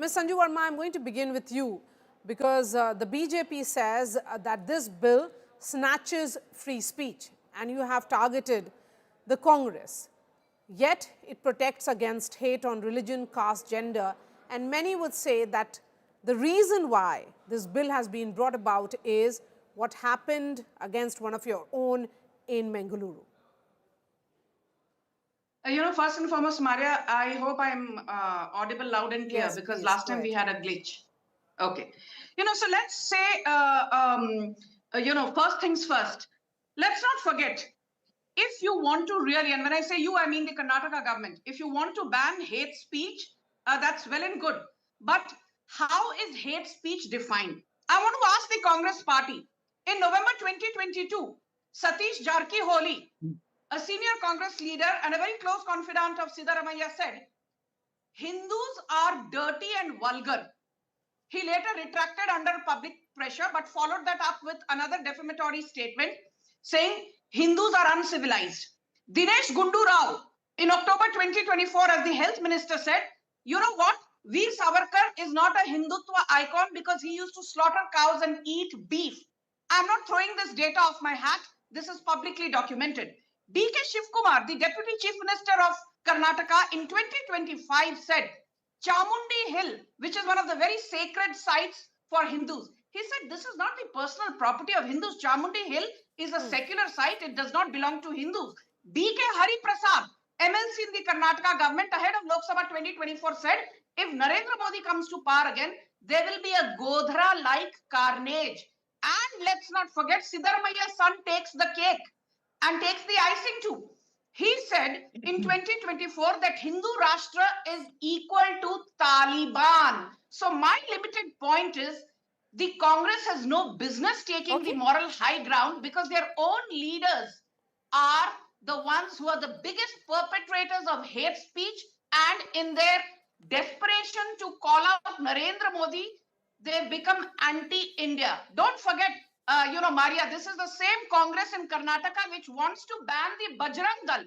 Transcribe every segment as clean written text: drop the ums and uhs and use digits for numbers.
Ms. Sanju Varma, I'm going to begin with you because the BJP says that this bill snatches free speech and you have targeted the Congress. Yet, it protects against hate on religion, caste, gender, and many would say that the reason why this bill has been brought about is what happened against one of your own in Bengaluru. First and foremost, Maria, I hope I'm audible loud and clear, Yes, because please, last go time we ahead. had a glitch. Okay. So let's say, first things first. Let's not forget, if you want to really, and when I say you, I mean the Karnataka government, if you want to ban hate speech, that's well and good. But how is hate speech defined? I want to ask the Congress party. In November 2022, Satish Jarkiholi, a senior Congress leader and a very close confidant of Siddaramaiah, said, Hindus are dirty and vulgar. He later retracted under public pressure, but followed that up with another defamatory statement saying Hindus are uncivilized. Dinesh Gundu Rao, in October 2024, as the health minister, said, you know what? Veer Savarkar is not a Hindutva icon because he used to slaughter cows and eat beef. I'm not throwing this data off my hat. This is publicly documented. D.K. Shivkumar, the Deputy Chief Minister of Karnataka, in 2025 said, Chamundi Hill, which is one of the very sacred sites for Hindus. He said, this is not the personal property of Hindus. Chamundi Hill is a secular site. It does not belong to Hindus. D.K. Hari Prasad, MLC in the Karnataka government, ahead of Lok Sabha 2024, said, if Narendra Modi comes to power again, there will be a Godhra-like carnage. And let's not forget, Siddaramaiah's son takes the cake and takes the icing too. He said in 2024 that Hindu Rashtra is equal to Taliban. So my limited point is the Congress has no business taking the moral high ground because their own leaders are the ones who are the biggest perpetrators of hate speech, and in their desperation to call out Narendra Modi, they've become anti-India. Don't forget, Maria, this is the same Congress in Karnataka which wants to ban the Bajrang Dal,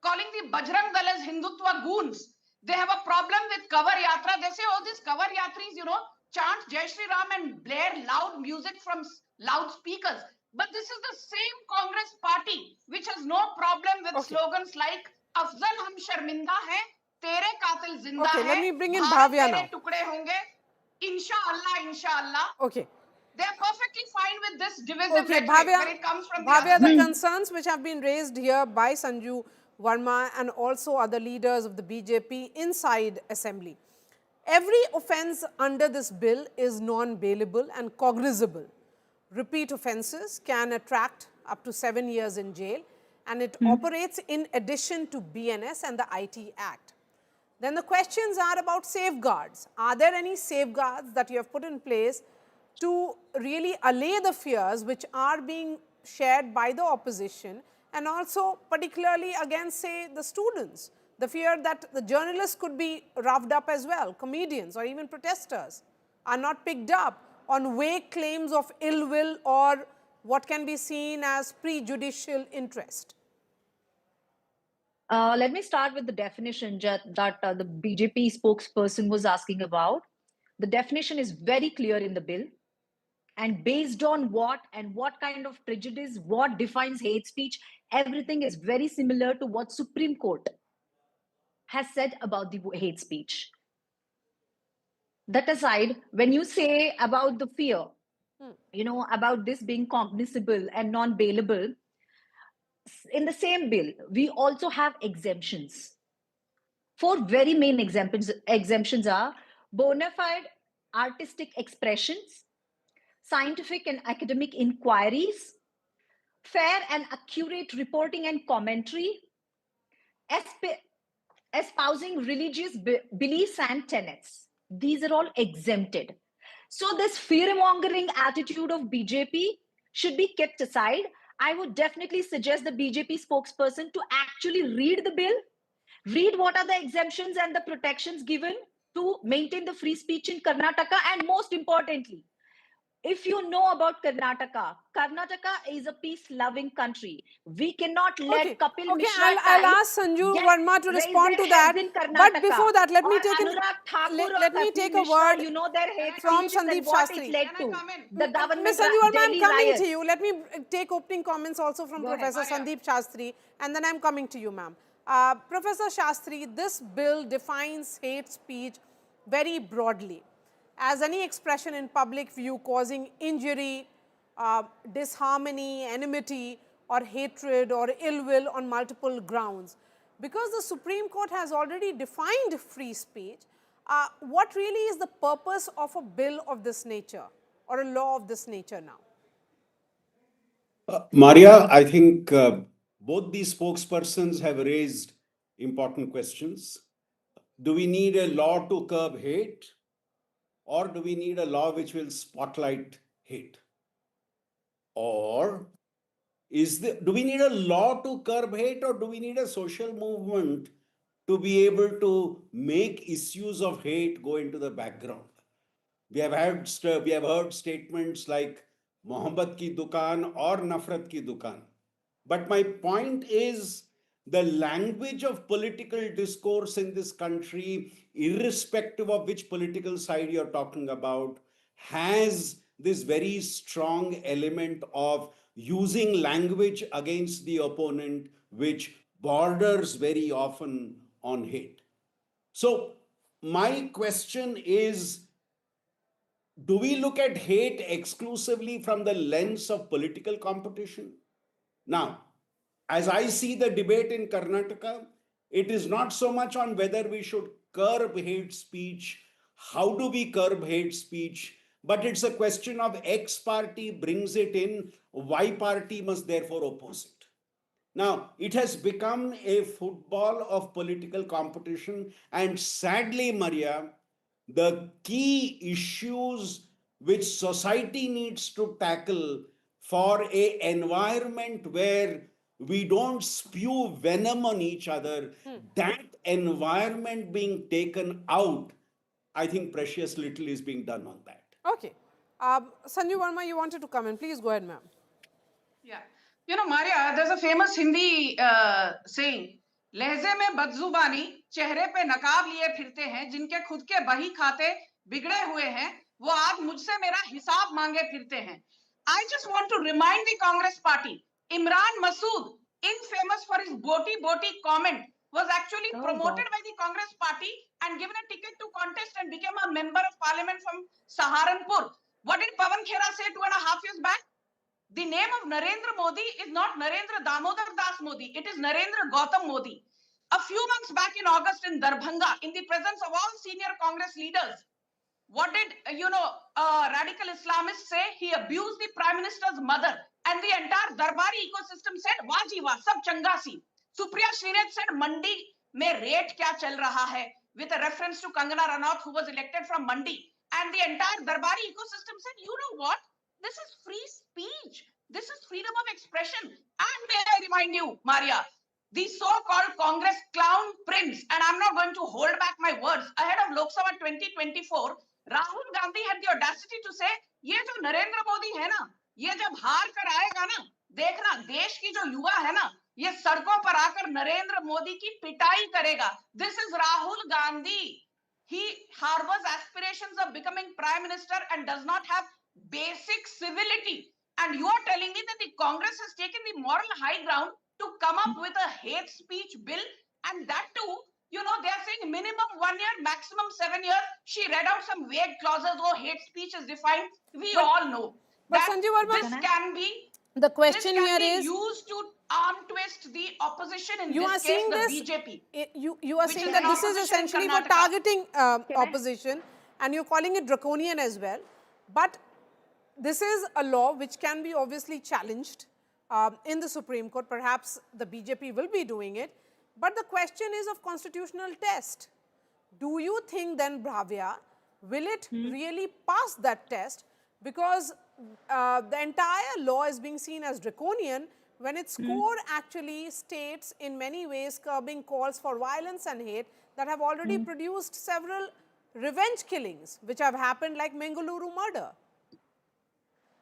calling the Bajrang Dal as Hindutva goons. They have a problem with Kavar Yatra. They say, oh, these Kavar Yatris, chant Jai Shri Ram and blare loud music from loudspeakers. But this is the same Congress party which has no problem with slogans like Afzal hum sharminda hai, tere qatil zinda hai, let me bring in Bhavya now. Tukde honge, inshallah, inshallah. Okay. They are perfectly fine with this divisive rhetoric Bhavya, when it comes from Bhavya, the the concerns which have been raised here by Sanju Varma and also other leaders of the BJP inside assembly. Every offence under this bill is non-bailable and cognizable. Repeat offences can attract up to 7 years in jail, and it operates in addition to BNS and the IT Act. Then the questions are about safeguards. Are there any safeguards that you have put in place to really allay the fears which are being shared by the opposition, and also particularly against, say, the students? The fear that the journalists could be roughed up as well, comedians or even protesters are not picked up on vague claims of ill will or what can be seen as prejudicial interest. Let me start with the definition that the BJP spokesperson was asking about. The definition is very clear in the bill. And based on what and what kind of prejudice, what defines hate speech, everything is very similar to what Supreme Court has said about the hate speech. That aside, when you say about the fear, about this being cognizable and non-bailable, in the same bill, we also have exemptions. 4 very main exemptions are bona fide artistic expressions, scientific and academic inquiries, fair and accurate reporting and commentary, espousing religious beliefs and tenets. These are all exempted. So this fear-mongering attitude of BJP should be kept aside. I would definitely suggest the BJP spokesperson to actually read the bill, read what are the exemptions and the protections given to maintain the free speech in Karnataka, and most importantly, If you know about Karnataka, Karnataka is a peace-loving country. We cannot Okay, let Kapil okay, Mishra I'll type ask Sanju get Varma to raise respond their to heads that. in But Karnataka, before that, let or me take Anurag Thakur or let me Kapil take a Mishra. word You know their Can hate I come from in? speeches Sandeep and what it Shastri. led Can I to. come in? The Ms. government Sanju Varma, I'm Delhi coming to riots. you. Let me take opening comments also from Go ahead. Professor Bhavya. Sandeep Shastri, and then I'm coming to you, ma'am. Professor Shastri, this bill defines hate speech very broadly as any expression in public view causing injury, disharmony, enmity, or hatred or ill will on multiple grounds. Because the Supreme Court has already defined free speech, what really is the purpose of a bill of this nature or a law of this nature now? Maria, I think both these spokespersons have raised important questions. Do we need a law to curb hate, or do we need a law which will spotlight hate? Or do we need a law to curb hate, or do we need a social movement to be able to make issues of hate go into the background? We have heard statements like Mohammed ki dukan or Nafrat ki dukan. But my point is the language of political discourse in this country, irrespective of which political side you're talking about, has this very strong element of using language against the opponent, which borders very often on hate. So, my question is, do we look at hate exclusively from the lens of political competition? Now, as I see the debate in Karnataka, it is not so much on whether we should curb hate speech, how do we curb hate speech, but it's a question of X party brings it in, Y party must therefore oppose it. Now, it has become a football of political competition, and sadly, Maria, the key issues which society needs to tackle for a environment where we don't spew venom on each other, that environment being taken out, I think precious little is being done on that. Okay. Sanju Varma, you wanted to come in. Please go ahead, ma'am. Yeah. You know, Maria, there's a famous Hindi saying, लहजे में बदजुबानी चेहरे पे नकाब लिए फिरते हैं जिनके खुद के बही खाते बिगड़े हुए हैं वो आज मुझसे मेरा हिसाब मांगे फिरते हैं. I just want to remind the Congress party, Imran Masood, infamous for his boti comment, was actually promoted by the Congress party and given a ticket to contest and became a member of parliament from Saharanpur. What did Pawan Khera say 2.5 years back? The name of Narendra Modi is not Narendra Damodar Das Modi. It is Narendra Gautam Modi. A few months back in August in Darbhanga, in the presence of all senior Congress leaders, what did, radical Islamists say? He abused the Prime Minister's mother. And the entire Darbari ecosystem said, wah ji wah, sab changa si. Supriya Shrineth said, Mandi mein rate kya chal raha hai? With a reference to Kangana Ranaut, who was elected from Mandi. And the entire Darbari ecosystem said, you know what? This is free speech. This is freedom of expression. And may I remind you, Maria, the so-called Congress clown prince, and I'm not going to hold back my words, ahead of Lok Sabha 2024, Rahul Gandhi had the audacity to say, ये जो नरेंद्र मोदी है ना, ये जब हार कर आएगा ना, देखना देश की जो युवा है ना, ये सड़कों पर आकर नरेंद्र मोदी की पिटाई करेगा. This is Rahul Gandhi. He harbors aspirations of becoming prime minister and does not have basic civility. And you are telling me that the Congress has taken the moral high ground to come up with a hate speech bill, and that too, you know, they are saying minimum 1 year, maximum 7 years. She read out some vague clauses. Oh, hate speech is defined. We all know But that Sanju Varma, this can be the question here is, used to arm twist the opposition, in you this are case seeing the this, BJP. you are which saying is that an this is opposition in essentially for Karnataka. targeting opposition, and you're calling it draconian as well. But this is a law which can be obviously challenged in the Supreme Court. Perhaps the BJP will be doing it. But the question is of constitutional test. Do you think then, Bhavya, will it really pass that test? Because the entire law is being seen as draconian when its core actually states in many ways curbing calls for violence and hate that have already produced several revenge killings which have happened, like Mangaluru murder.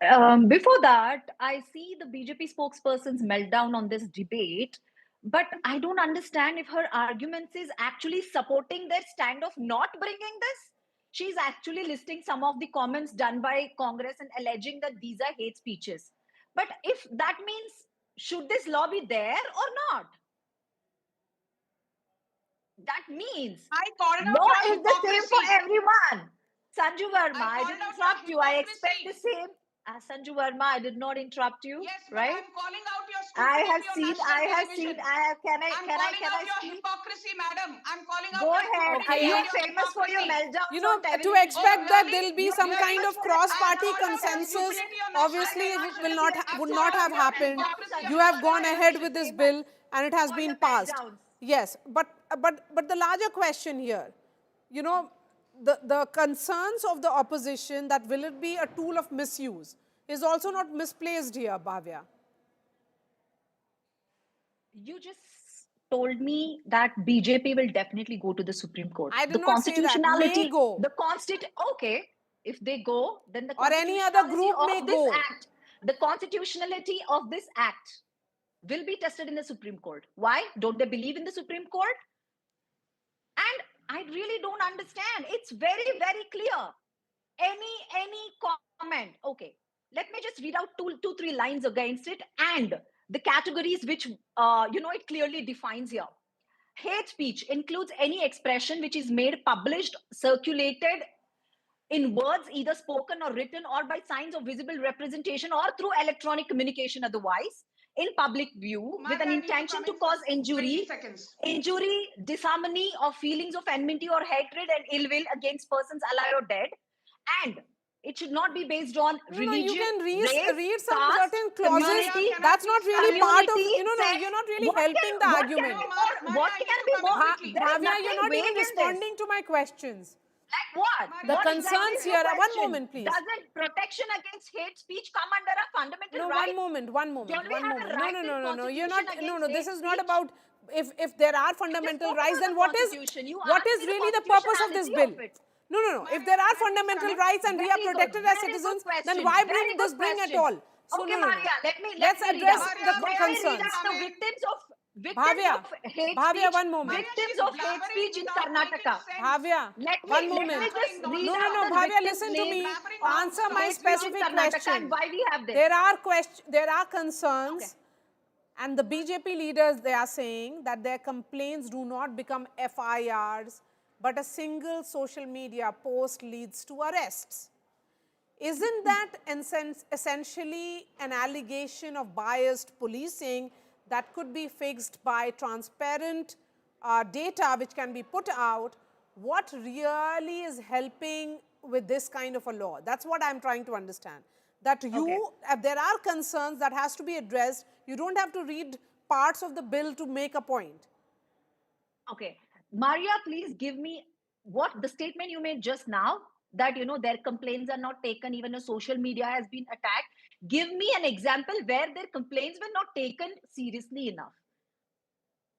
Before that, I see the BJP spokesperson's meltdown on this debate, but I don't understand if her arguments is actually supporting their stand of not bringing this. She's actually listing some of the comments done by Congress and alleging that these are hate speeches. But if that means, should this law be there or not? That means I called out law your is the same for hypocrisy. everyone. Sanju Varma, I called didn't out interrupt your you. I expect the hypocrisy. same. Sanju Varma, I did not interrupt you, Yes, but right? I'm calling out your I stupidity have on seen, national I have television. seen, I have, can I'm calling can out I your speak? hypocrisy, madam. I'm calling out Go your ahead. stupidity Okay. You and are your famous for your hypocrisy. meltdowns You on know, to television. expect that really? there'll be You're some kind famous of for your cross-party called out your meltdowns. consensus, stupidity on national obviously television. will You're I've would famous not called for have out your your happened. meltdowns, hypocrisy on You Sanju have national gone Varma. ahead You're with television. this famous bill and it has for been your passed. meltdowns. Yes, but the larger question here, you know, the concerns of the opposition that will it be a tool of misuse is also not misplaced here, Bhavya. You just told me that BJP will definitely go to the Supreme Court. I did The not say that. May constitutionality, go. okay, if they go, then the Or any other constitutionality group may of this go. act, the constitutionality of this act will be tested in the Supreme Court. Why? Don't they believe in the Supreme Court? And I really don't understand. It's very, very clear. Any comment, okay, let me just read out two three lines against it and the categories which it clearly defines here. Hate speech includes any expression which is made, published, circulated in words either spoken or written or by signs of visible representation or through electronic communication otherwise in public view with an Maria, I need to intention come to in cause for 20 seconds. injury, disharmony, or feelings of enmity or hatred and ill will against persons alive or dead. And it should not be based on No, you religion, can race, read some caste, certain clauses. community, Can I That's not please come really in? part of, community, sex. you're not really helping the What can argument. be No, more? Maria, What I need can to be come in more? quickly. There is Bhavya, nothing you're not even vague in this. responding to my questions. Like what? Maria, The What concerns exactly is here, your one question? moment, please. Doesn't protection against hate speech come under a fundamental No, right? one moment, Don't we one have moment. a No, right no, in no, no, no. You're Constitution not, against this hate is not speech? about if there are I just fundamental spoke rights, about then the Constitution. You what asked is me the really the purpose of this bill? constitutionality of it. No, no, no. If Maria, there are can I please fundamental come in? rights and we are Very good. protected as Very good citizens, then question. why Very bring good this bring at question. all? So Okay, no, no, no. Maria, let Let's me read address out. Maria, the May I read concerns. out the come in? victims Bhavya, of hate Bhavya, speech? one moment. Maria, Victims she's of hate blabbering speech in without making Karnataka. sense. Bhavya, Let moment. me just Blabbering read No, out no, the Bhavya, victims' listen to names me. blabbering of Answer my hate speech in specific Karnataka question. and why we have this. There are concerns, Okay. and the BJP leaders, they are saying that their complaints do not become FIRs, but a single social media post leads to arrests. Isn't that essentially an allegation of biased policing that could be fixed by transparent data which can be put out? What really is helping with this kind of a law? That's what I'm trying to understand. That there are concerns that has to be addressed. You don't have to read parts of the bill to make a point. Okay. Maria, please give me what the statement you made just now that their complaints are not taken, even a social media has been attacked. Give me an example where their complaints were not taken seriously enough.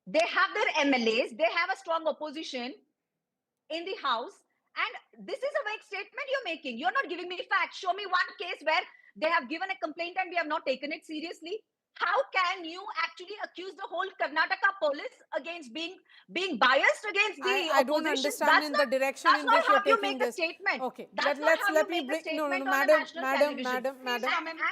They have their MLAs, they have a strong opposition in the house, and this is a vague statement you're making. You're not giving me facts. Show me one case where they have given a complaint and we have not taken it seriously. How can you actually accuse the whole Karnataka police against being biased against the I opposition? don't understand in the direction in which you're taking this. Statement. Okay, That's let me bring. No, no, no, madam,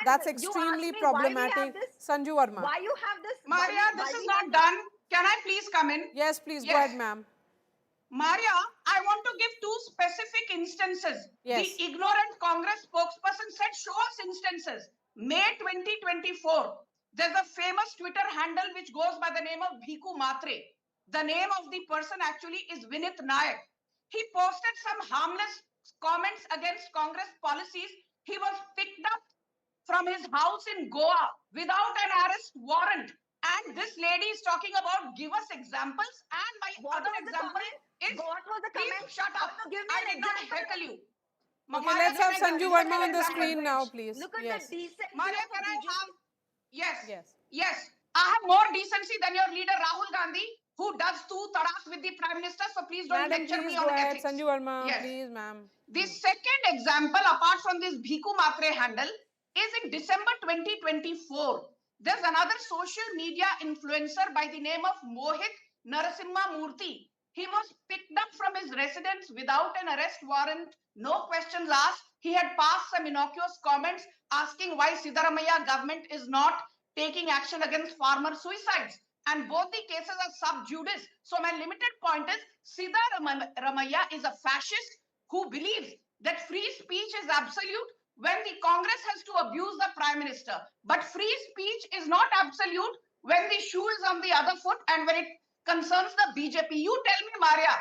that's extremely problematic. Sanju Varma. Why you have this? Maria, this is not done. Can I please come in? Yes, please go ahead, ma'am. Maria, I want to give two specific instances. Yes. The ignorant Congress spokesperson said, show us instances. May 2024, there's a famous Twitter handle which goes by the name of Bhiku Matre. The name of the person actually is Vinit Nayak. He posted some harmless comments against Congress policies. He was picked up from his house in Goa without an arrest warrant. And this lady is talking about give us examples. And my other example is, what was the please comment? shut up. Give me I an did not example. heckle you. Okay, let's have Sanju Varma on the screen now, please. Look at yes. the decency Maria, of can I BJP. have? Yes. Yes. Yes. I have more decency than your leader Rahul Gandhi, who does two tarak with the Prime Minister. So please don't Madam, lecture please me go on ahead. ethics. Sanju Varma, Yes. please, ma'am. The second example, apart from this Bhiku Matre handle, is in December 2024. There's another social media influencer by the name of Mohit Narasimhamurthy. He was picked up from his residence without an arrest warrant, no questions asked. He had passed some innocuous comments asking why Siddaramaiah government is not taking action against farmer suicides. And both the cases are sub judice. So my limited point is Siddaramaiah is a fascist who believes that free speech is absolute when the Congress has to abuse the Prime Minister. But free speech is not absolute when the shoe is on the other foot and when it concerns the BJP. You tell me, Maria,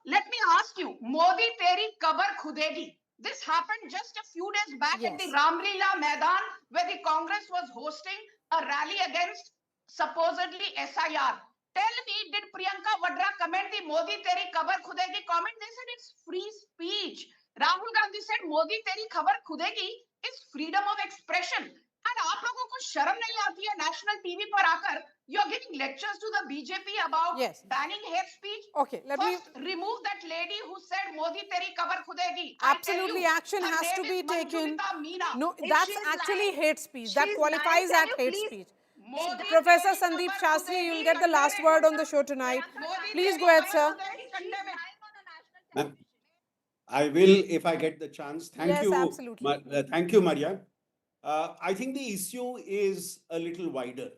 let me ask you, Modi teri kabar khudegi. This happened just a few days back at the Yes. Ramlila Maidan, where the Congress was hosting a rally against supposedly SIR. Tell me, did Priyanka Vadra comment the Modi teri kabar khudegi comment? They said it's free speech. Rahul Gandhi said Modi teri khabar khudegi is freedom of expression. And आप लोगों को शर्म नहीं आती है national TV पर आकर you're giving lectures to the BJP about Yes. banning hate speech. Okay, let me First, remove that lady who said Modi teri kabar khudegi. absolutely action her has to name be is taken. Manjulita Meena. No, If that's she's actually lying, hate speech. That she's qualifies lying. as Can you hate please- speech. Modi Professor teri Sandeep kabar Shastri, khudegi you'll get the last कंडे word में. on the show tonight. Modi Please teri go ahead, kabar sir. khudegi कंडे में. Ma'am, I will if I get the chance. Yes, absolutely. Thank you, Maria. I think the issue is a little wider.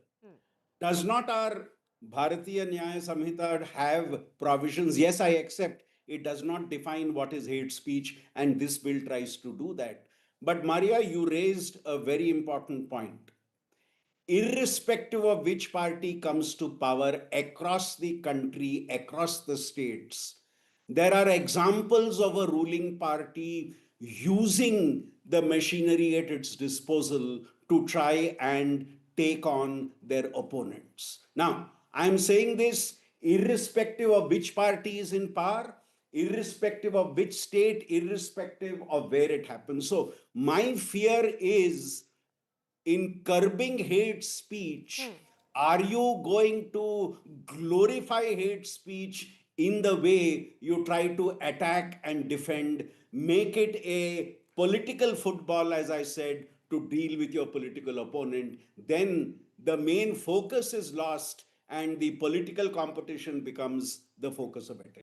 Does not our Bharatiya Nyaya Samhita have provisions? Yes, I accept it does not define what is hate speech, and this bill tries to do that. But Maria, you raised a very important point. Irrespective of which party comes to power across the country, across the states, there are examples of a ruling party using the machinery at its disposal to try and take on their opponents. Now, I'm saying this irrespective of which party is in power, irrespective of which state, irrespective of where it happens. So, my fear is in curbing hate speech, are you going to glorify hate speech in the way you try to attack and defend, make it a political football, as I said, to deal with your political opponent? Then the main focus is lost and the political competition becomes the focus of attention.